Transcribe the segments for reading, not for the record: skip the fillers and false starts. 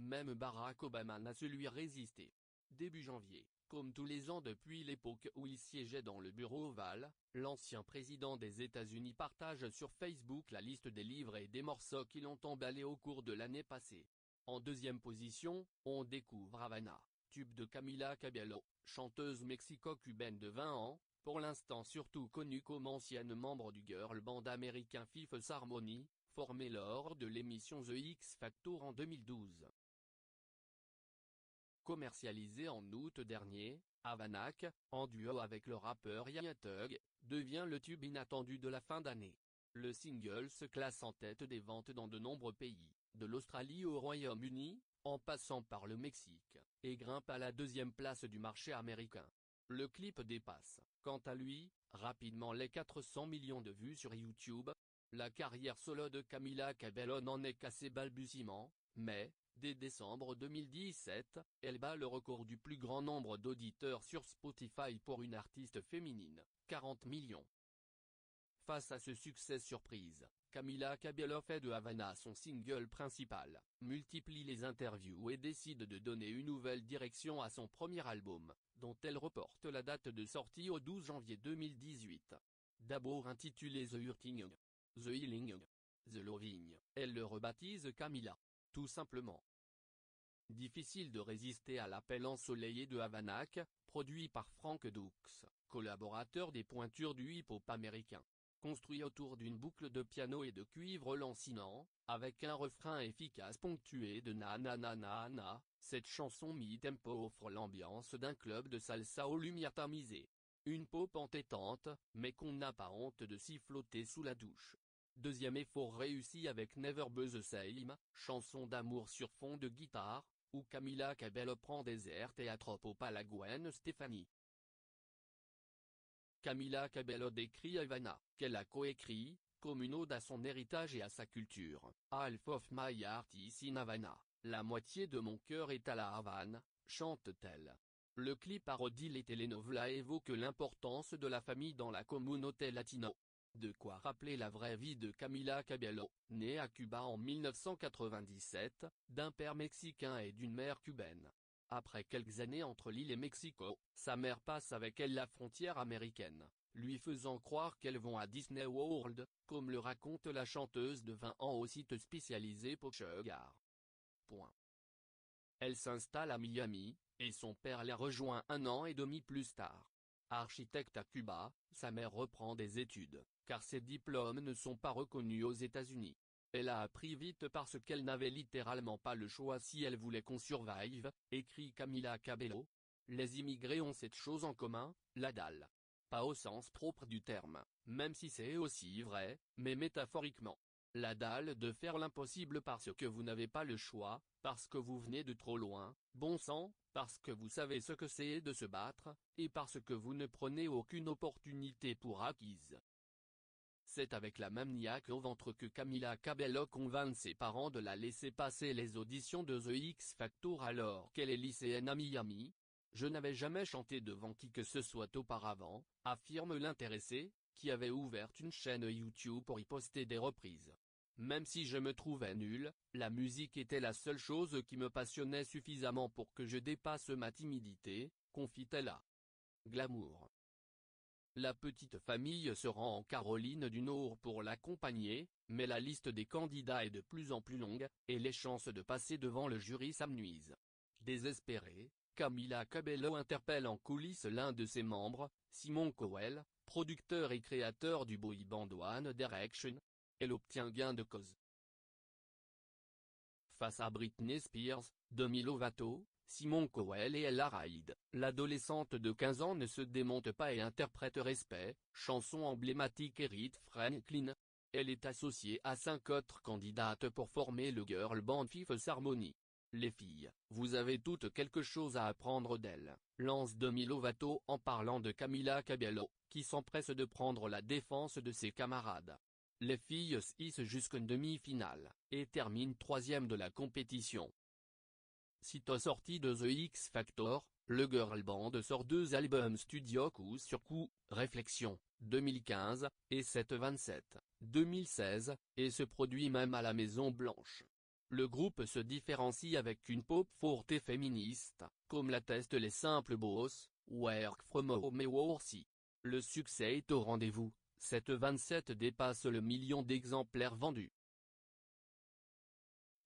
Même Barack Obama n'a su lui résister. Début janvier, comme tous les ans depuis l'époque où il siégeait dans le bureau ovale, l'ancien président des États-Unis partage sur Facebook la liste des livres et des morceaux qui l'ont emballé au cours de l'année passée. En deuxième position, on découvre Havana, tube de Camila Cabello, chanteuse mexico-cubaine de 20 ans, pour l'instant surtout connue comme ancienne membre du girl band américain Fifth Harmony, formé lors de l'émission The X Factor en 2012. Commercialisé en août dernier, Havanac, en duo avec le rappeur Young Thug, devient le tube inattendu de la fin d'année. Le single se classe en tête des ventes dans de nombreux pays, de l'Australie au Royaume-Uni, en passant par le Mexique, et grimpe à la deuxième place du marché américain. Le clip dépasse, quant à lui, rapidement les 400 millions de vues sur YouTube. La carrière solo de Camila Cabello n'en est qu'à ses balbutiements, mais, dès décembre 2017, elle bat le record du plus grand nombre d'auditeurs sur Spotify pour une artiste féminine, 40 millions. Face à ce succès surprise, Camila Cabello fait de Havana son single principal, multiplie les interviews et décide de donner une nouvelle direction à son premier album, dont elle reporte la date de sortie au 12 janvier 2018. D'abord intitulé The Hurting, The Healing, The Loving, elle le rebaptise Camila. Tout simplement. Difficile de résister à l'appel ensoleillé de Havanac, produit par Frank Dux, collaborateur des pointures du hip-hop américain. Construit autour d'une boucle de piano et de cuivre lancinant, avec un refrain efficace ponctué de na na na na na, cette chanson mi-tempo offre l'ambiance d'un club de salsa aux lumières tamisées. Une pop entêtante, mais qu'on n'a pas honte de s'y flotter sous la douche. Deuxième effort réussi avec Never Be the Same, chanson d'amour sur fond de guitare, où Camila Cabello prend des airs théâtraux à la Gwen Stefani. Camila Cabello décrit Havana, qu'elle a coécrit, comme une ode à son héritage et à sa culture. Half of my heart is in Havana, la moitié de mon cœur est à la Havane, chante-t-elle. Le clip parodie les telenovelas et évoque l'importance de la famille dans la communauté latino. De quoi rappeler la vraie vie de Camila Cabello, née à Cuba en 1997, d'un père mexicain et d'une mère cubaine. Après quelques années entre l'île et Mexico, sa mère passe avec elle la frontière américaine, lui faisant croire qu'elles vont à Disney World, comme le raconte la chanteuse de 20 ans au site spécialisé Sugar. Elle s'installe à Miami, et son père la rejoint 1 an et demi plus tard. Architecte à Cuba, sa mère reprend des études, car ses diplômes ne sont pas reconnus aux États-Unis. Elle a appris vite parce qu'elle n'avait littéralement pas le choix si elle voulait qu'on survive, écrit Camila Cabello. Les immigrés ont cette chose en commun, la dalle. Pas au sens propre du terme, même si c'est aussi vrai, mais métaphoriquement. La dalle de faire l'impossible parce que vous n'avez pas le choix, parce que vous venez de trop loin, bon sang, parce que vous savez ce que c'est de se battre, et parce que vous ne prenez aucune opportunité pour acquise. C'est avec la même niaque au ventre que Camila Cabello convainc ses parents de la laisser passer les auditions de The X Factor alors qu'elle est lycéenne à Miami. Je n'avais jamais chanté devant qui que ce soit auparavant, affirme l'intéressé, qui avait ouvert une chaîne YouTube pour y poster des reprises. Même si je me trouvais nul, la musique était la seule chose qui me passionnait suffisamment pour que je dépasse ma timidité, confie-t-elle à Glamour. La petite famille se rend en Caroline du Nord pour l'accompagner, mais la liste des candidats est de plus en plus longue, et les chances de passer devant le jury s'amenuisent. Désespérée, Camila Cabello interpelle en coulisses l'un de ses membres, Simon Cowell, producteur et créateur du boy band One Direction. Elle obtient gain de cause. Face à Britney Spears, Demi Lovato, Simon Cowell et Ella Reid, l'adolescente de 15 ans ne se démonte pas et interprète Respect, chanson emblématique Aretha Franklin. Elle est associée à 5 autres candidates pour former le girl band Fifth Harmony. Les filles, vous avez toutes quelque chose à apprendre d'elle, lance Demi Lovato en parlant de Camila Cabello, qui s'empresse de prendre la défense de ses camarades. Les filles se hissent jusqu'en demi-finale, et terminent 3e de la compétition. Sitôt sorti de The X Factor, le girl band sort 2 albums studio coup sur coup, Réflexion, 2015, et 727, 2016, et se produit même à la Maison Blanche. Le groupe se différencie avec une pop forte et féministe, comme l'attestent les simples boss, Work From Home et Worthy. Le succès est au rendez-vous, cette 27 dépasse le million d'exemplaires vendus.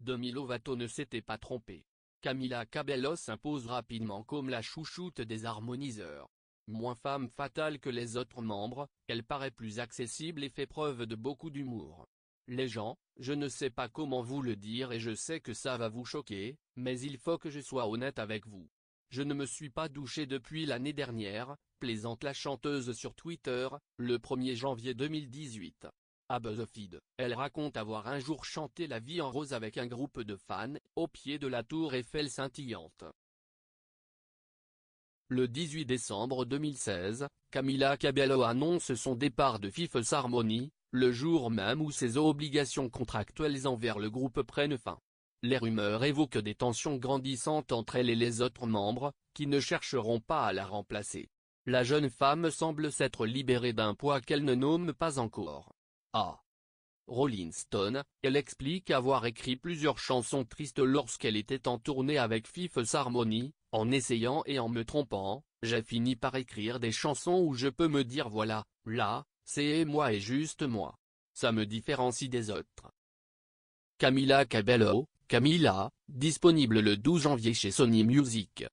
Demi Lovato ne s'était pas trompé. Camila Cabello s'impose rapidement comme la chouchoute des harmoniseurs. Moins femme fatale que les autres membres, elle paraît plus accessible et fait preuve de beaucoup d'humour. Les gens, je ne sais pas comment vous le dire et je sais que ça va vous choquer, mais il faut que je sois honnête avec vous. Je ne me suis pas douché depuis l'année dernière, plaisante la chanteuse sur Twitter, le 1er janvier 2018. À BuzzFeed, elle raconte avoir un jour chanté La vie en rose avec un groupe de fans, au pied de la tour Eiffel scintillante. Le 18 décembre 2016, Camila Cabello annonce son départ de Fifth Harmony, le jour même où ses obligations contractuelles envers le groupe prennent fin. Les rumeurs évoquent des tensions grandissantes entre elle et les autres membres, qui ne chercheront pas à la remplacer. La jeune femme semble s'être libérée d'un poids qu'elle ne nomme pas encore. Rolling Stone, elle explique avoir écrit plusieurs chansons tristes lorsqu'elle était en tournée avec Fifth Harmony, en essayant et en me trompant, j'ai fini par écrire des chansons où je peux me dire voilà, là, c'est moi et juste moi. Ça me différencie des autres. Camila Cabello, Camila, disponible le 12 janvier chez Sony Music.